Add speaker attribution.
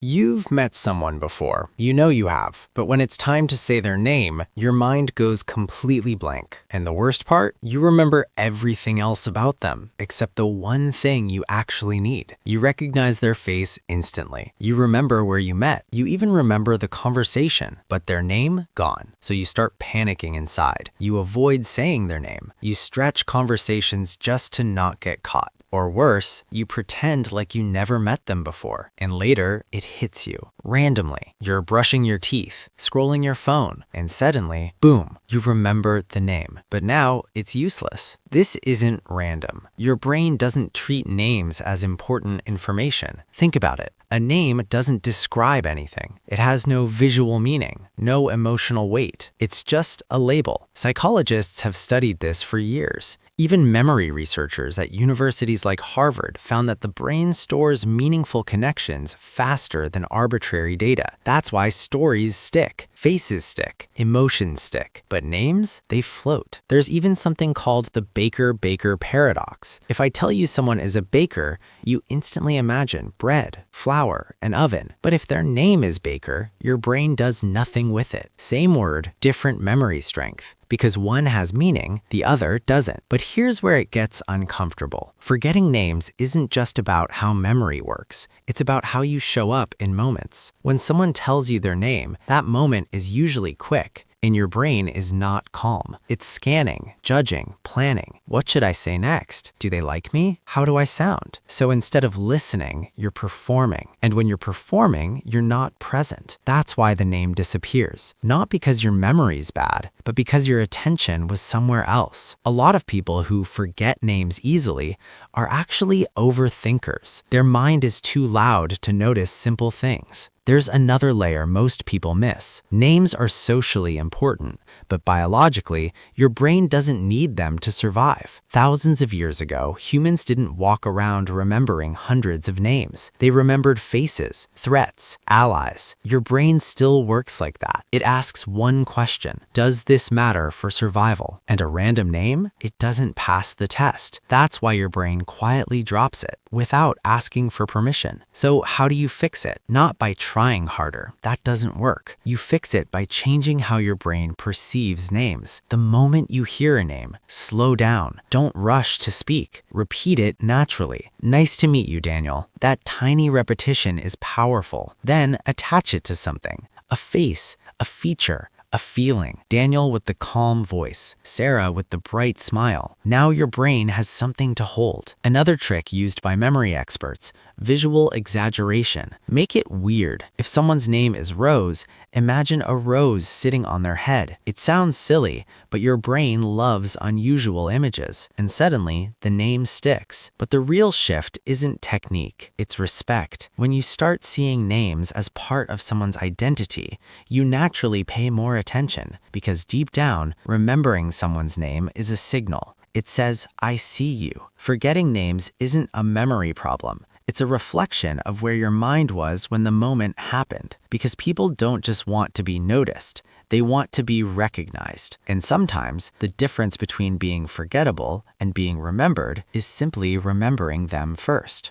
Speaker 1: You've met someone before, you know you have, but when it's time to say their name, your mind goes completely blank. And the worst part, you remember everything else about them, except the one thing you actually need. You recognize their face instantly. You remember where you met. You even remember the conversation, but their name, gone. So you start panicking inside. You avoid saying their name. You stretch conversations just to not get caught. Or worse, you pretend like you never met them before, and later it hits you. Randomly, you're brushing your teeth, scrolling your phone, and suddenly, boom, you remember the name. But now it's useless. This isn't random. Your brain doesn't treat names as important information. Think about it. A name doesn't describe anything. It has no visual meaning, no emotional weight. It's just a label. Psychologists have studied this for years. Even memory researchers at universities like Harvard found that the brain stores meaningful connections faster than arbitrary data. That's why stories stick, faces stick, emotions stick, but names, they float. There's even something called the baker-baker paradox. If I tell you someone is a baker, you instantly imagine bread, flour, and oven. But if their name is Baker, your brain does nothing with it. Same word, different memory strength. Because one has meaning, the other doesn't. But here's where it gets uncomfortable. Forgetting names isn't just about how memory works. It's about how you show up in moments. When someone tells you their name, that moment is usually quick, and your brain is not calm. It's scanning, judging, planning. What should I say next? Do they like me? How do I sound? So instead of listening, you're performing. And when you're performing, you're not present. That's why the name disappears. Not because your memory's bad, but because your attention was somewhere else. A lot of people who forget names easily are actually overthinkers. Their mind is too loud to notice simple things. There's another layer most people miss. Names are socially important, but biologically, your brain doesn't need them to survive. Thousands of years ago, humans didn't walk around remembering hundreds of names. They remembered faces, threats, allies. Your brain still works like that. It asks one question: does this matter for survival? And a random name? It doesn't pass the test. That's why your brain quietly drops it without asking for permission. So how do you fix it? Not by trying harder. That doesn't work. You fix it by changing how your brain perceives names. The moment you hear a name, slow down. Don't rush to speak. Repeat it naturally. Nice to meet you, Daniel. That tiny repetition is powerful. Then attach it to something. A face, a feature, a feeling. Daniel with the calm voice, Sarah with the bright smile. Now your brain has something to hold. Another trick used by memory experts: visual exaggeration. Make it weird. If someone's name is Rose, imagine a rose sitting on their head. It sounds silly, but your brain loves unusual images, and suddenly the name sticks. But the real shift isn't technique, it's respect. When you start seeing names as part of someone's identity, you naturally pay more attention, because deep down, remembering someone's name is a signal. It says, I see you. Forgetting names isn't a memory problem. It's a reflection of where your mind was when the moment happened. Because people don't just want to be noticed, they want to be recognized. And sometimes, the difference between being forgettable and being remembered is simply remembering them first.